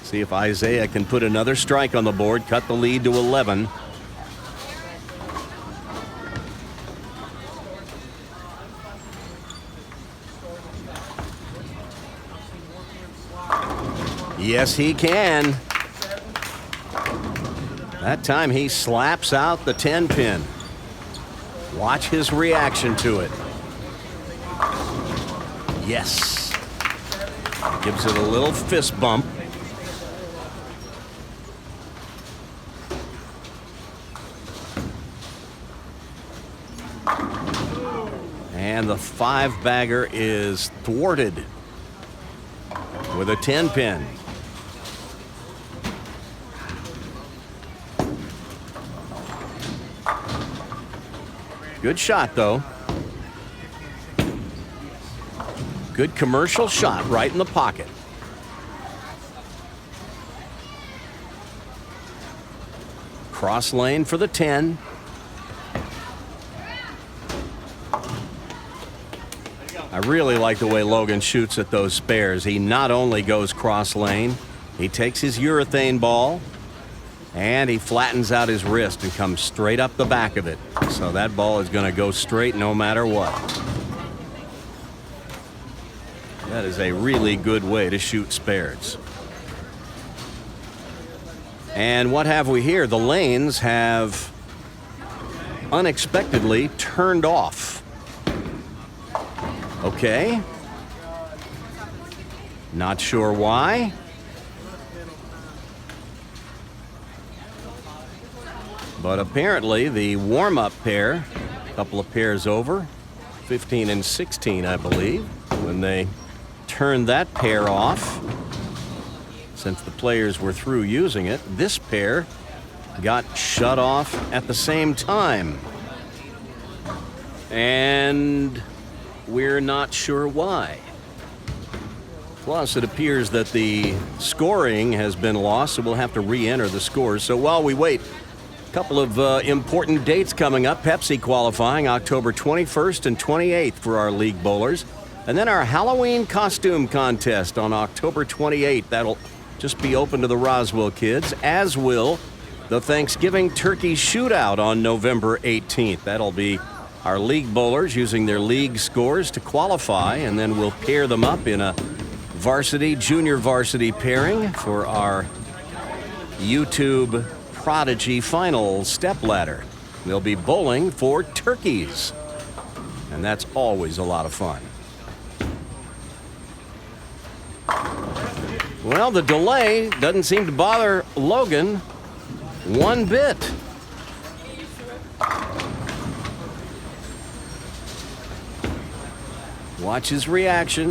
See if Isaiah can put another strike on the board, cut the lead to 11. Yes, he can. That time he slaps out the 10-pin. Watch his reaction to it. Yes. Gives it a little fist bump. And the 5-bagger is thwarted with a 10-pin. Good shot, though. Good commercial shot right in the pocket. Cross lane for the 10. I really like the way Logan shoots at those spares. He not only goes cross lane, he takes his urethane ball and he flattens out his wrist and comes straight up the back of it. So that ball is going to go straight no matter what. That is a really good way to shoot spares. And what have we here? The lanes have unexpectedly turned off. Okay. Not sure why. But apparently the warm-up pair, a couple of pairs over, 15 and 16, I believe, when they turned that pair off, since the players were through using it, this pair got shut off at the same time. And we're not sure why. Plus, it appears that the scoring has been lost, so we'll have to re-enter the scores. So while we wait, a couple of important dates coming up. Pepsi qualifying October 21st and 28th for our league bowlers. And then our Halloween costume contest on October 28th. That'll just be open to the Roswell kids, as will the Thanksgiving turkey shootout on November 18th. That'll be our league bowlers using their league scores to qualify, and then we'll pair them up in a varsity, junior varsity pairing for our YouTube Prodigy Final stepladder. They'll be bowling for turkeys, and that's always a lot of fun. Well, the delay doesn't seem to bother Logan one bit. Watch his reaction.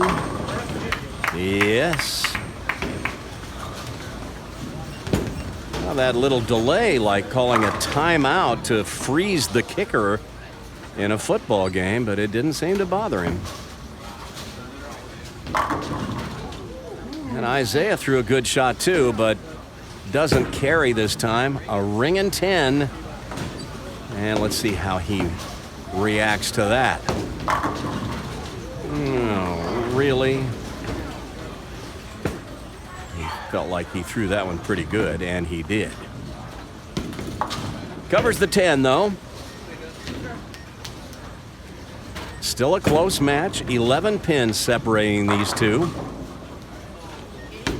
Yes. Well, that little delay, like calling a timeout to freeze the kicker in a football game, but it didn't seem to bother him. And Isaiah threw a good shot too, but doesn't carry this time. A ringing 10. And let's see how he reacts to that. Oh, really? He felt like he threw that one pretty good, and he did. Covers the 10, though. Still a close match. 11 pins separating these two.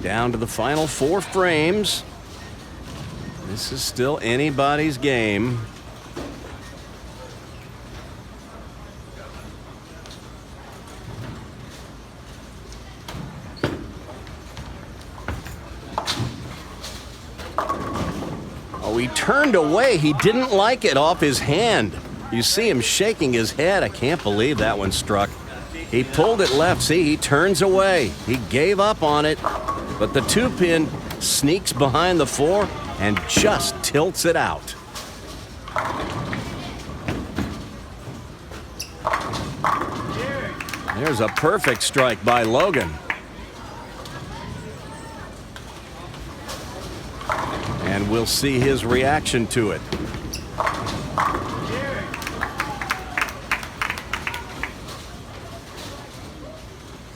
Down to the final 4 frames. This is still anybody's game. Oh, he turned away. He didn't like it off his hand. You see him shaking his head. I can't believe that one struck. He pulled it left. See, he turns away. He gave up on it. But the 2-pin sneaks behind the 4 and just tilts it out. There's a perfect strike by Logan. And we'll see his reaction to it.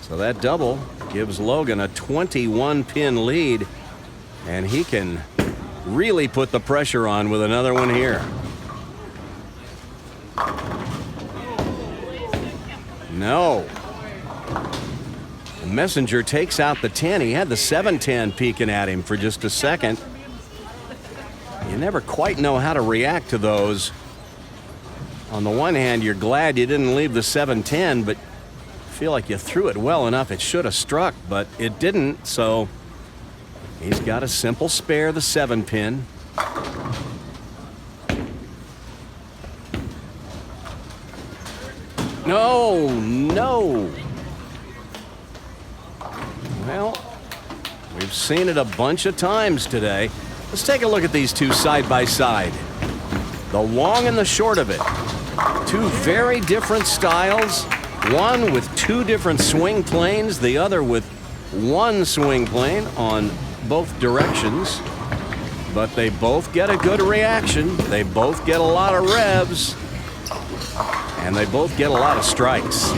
So that double gives Logan a 21-pin lead, and he can really put the pressure on with another one here. No. The messenger takes out the 10. He had the 7-10 peeking at him for just a second. You never quite know how to react to those. On the one hand, you're glad you didn't leave the 7-10, but feel like you threw it well enough. It should have struck, but it didn't, so he's got a simple spare, the 7-pin. No. Well, we've seen it a bunch of times today. Let's take a look at these two side by side. The long and the short of it. Two very different styles. One with two different swing planes, the other with one swing plane on both directions. But they both get a good reaction. They both get a lot of revs. And they both get a lot of strikes.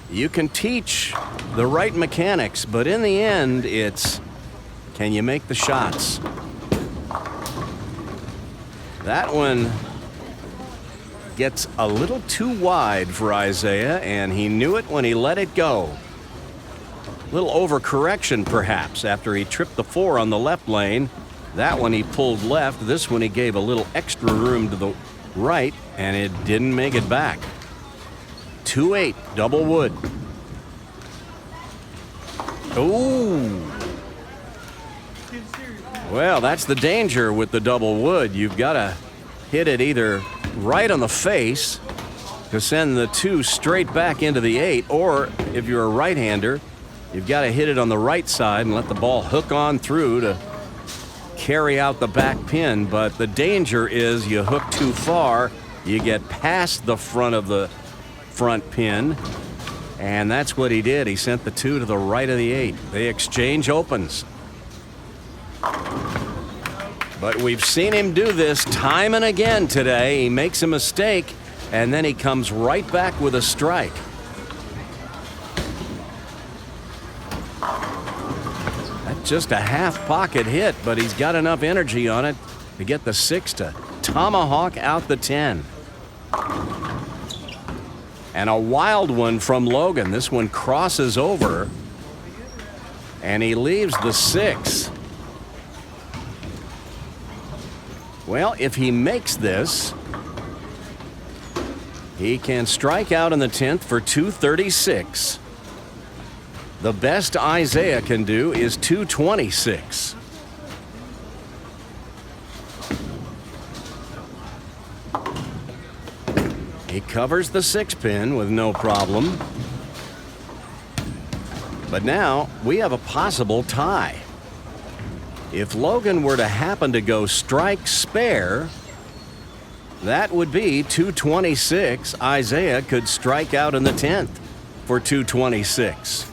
You can teach the right mechanics, but in the end, it's can you make the shots? That one gets a little too wide for Isaiah, and he knew it when he let it go. A little overcorrection, perhaps, after he tripped the 4 on the left lane. That one he pulled left. This one he gave a little extra room to the right, and it didn't make it back. 2-8, double wood. Ooh. Well, that's the danger with the double wood. You've got to hit it either right on the face to send the 2 straight back into the 8, or if you're a right-hander, you've got to hit it on the right side and let the ball hook on through to carry out the back pin. But the danger is you hook too far, you get past the front of the front pin, and that's what he did. He sent the 2 to the right of the 8. They exchange opens. But we've seen him do this time and again today. He makes a mistake, and then he comes right back with a strike. That's just a half pocket hit, but he's got enough energy on it to get the 6 to tomahawk out the 10. And a wild one from Logan. This one crosses over, and he leaves the 6. Well, if he makes this, he can strike out in the 10th for 236. The best Isaiah can do is 226. He covers the 6-pin with no problem. But now we have a possible tie. If Logan were to happen to go strike spare, that would be 226. Isaiah could strike out in the 10th for 226.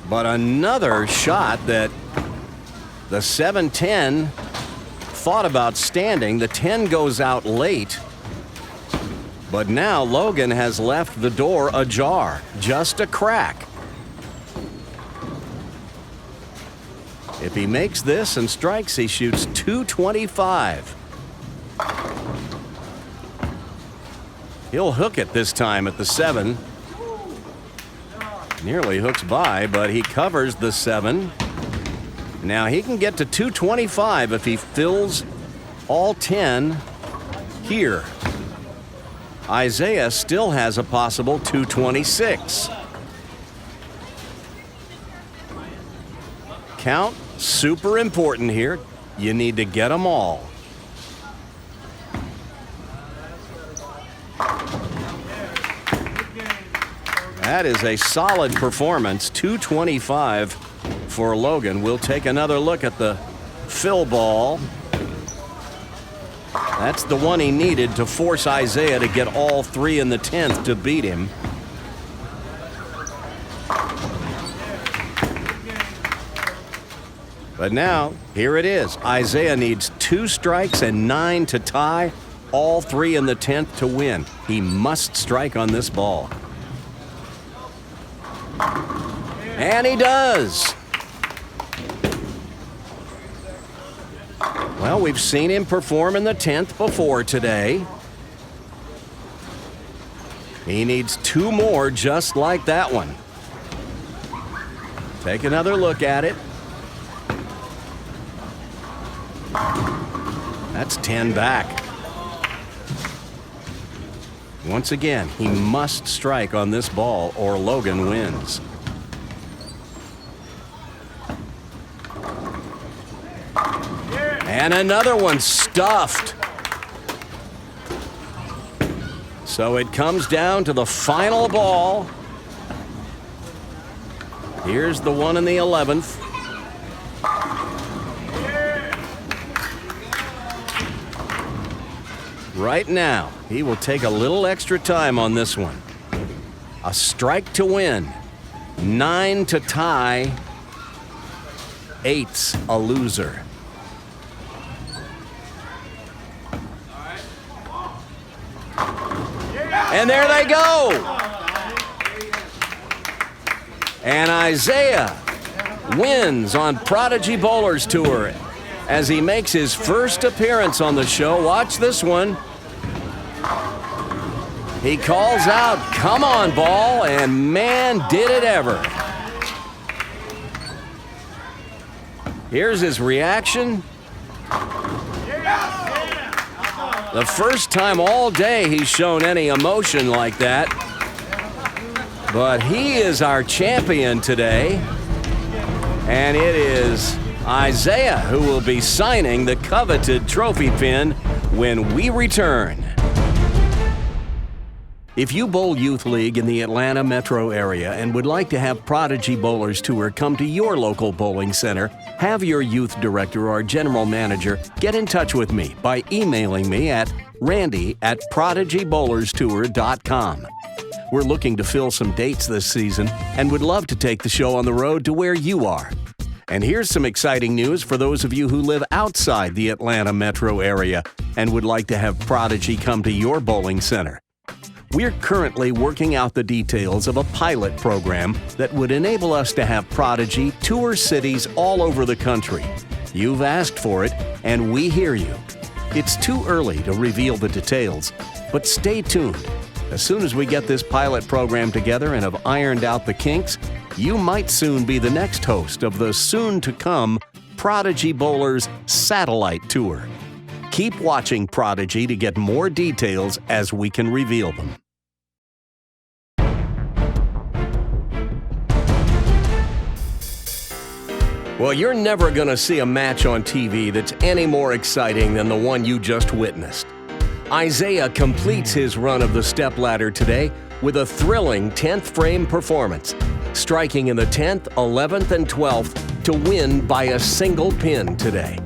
But another shot that the 7-10 thought about standing. The 10 goes out late. But now Logan has left the door ajar, just a crack. If he makes this and strikes, he shoots 225. He'll hook it this time at the 7. Nearly hooks by, but he covers the 7. Now he can get to 225 if he fills all 10 here. Isaiah still has a possible 226. Count, super important here. You need to get them all. That is a solid performance, 225 for Logan. We'll take another look at the fill ball. That's the one he needed to force Isaiah to get all 3 in the 10th to beat him. But now, here it is. Isaiah needs 2 strikes and 9 to tie, all 3 in the 10th to win. He must strike on this ball. And he does. Well, we've seen him perform in the 10th before today. He needs 2 more just like that one. Take another look at it. That's 10 back. Once again, he must strike on this ball or Logan wins. And another one stuffed. So it comes down to the final ball. Here's the one in the 11th. Right now, he will take a little extra time on this one. A strike to win, 9 to tie, 8's a loser. And there they go. And Isaiah wins on Prodigy Bowlers Tour as he makes his first appearance on the show. Watch this one. He calls out, "Come on, ball," and man, did it ever. Here's his reaction. The first time all day he's shown any emotion like that. But he is our champion today. And it is Isaiah who will be signing the coveted trophy pin when we return. If you bowl Youth League in the Atlanta metro area and would like to have Prodigy Bowlers Tour come to your local bowling center, have your youth director or general manager get in touch with me by emailing me at randy@prodigybowlerstour.com. We're looking to fill some dates this season and would love to take the show on the road to where you are. And here's some exciting news for those of you who live outside the Atlanta metro area and would like to have Prodigy come to your bowling center. We're currently working out the details of a pilot program that would enable us to have Prodigy tour cities all over the country. You've asked for it, and we hear you. It's too early to reveal the details, but stay tuned. As soon as we get this pilot program together and have ironed out the kinks, you might soon be the next host of the soon-to-come Prodigy Bowlers Satellite Tour. Keep watching Prodigy to get more details as we can reveal them. Well, you're never going to see a match on TV that's any more exciting than the one you just witnessed. Isaiah completes his run of the stepladder today with a thrilling 10th frame performance, striking in the 10th, 11th, and 12th to win by a single pin today.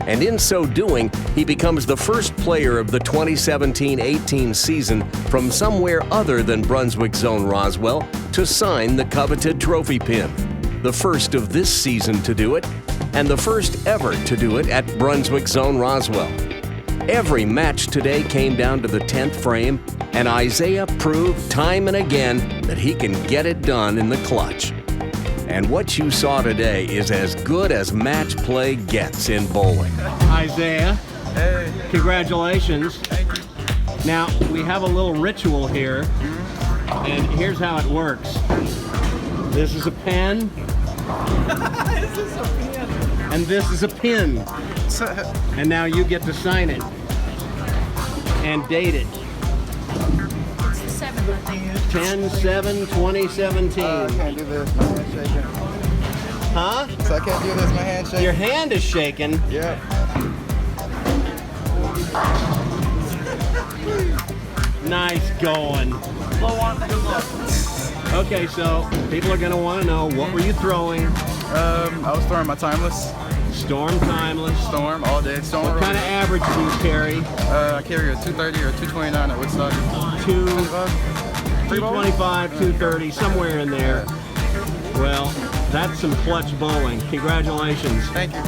And in so doing, he becomes the first player of the 2017-18 season from somewhere other than Brunswick Zone Roswell to sign the coveted trophy pin. The first of this season to do it, and the first ever to do it at Brunswick Zone Roswell. Every match today came down to the 10th frame, and Isaiah proved time and again that he can get it done in the clutch. And what you saw today is as good as match play gets in bowling. Isaiah, hey. Congratulations. Thank you. Now, we have a little ritual here, and here's how it works. This is a pen. This is a pen. And this is a pin. And now you get to sign it. And date it. It's the 7th, I think. 10/7/2017. I can't do this. My hand's shaking. Huh? So I can't do this. My hand's shaking. Your hand is shaking. Yeah. Nice going. Okay, so people are going to want to know, what were you throwing? I was throwing my timeless. Storm timeless. Storm all day. Storm. What kind of average do you carry? I carry a 230 or 229 at Woodstock. 225, 230, somewhere in there. Well, that's some clutch bowling. Congratulations. Thank you.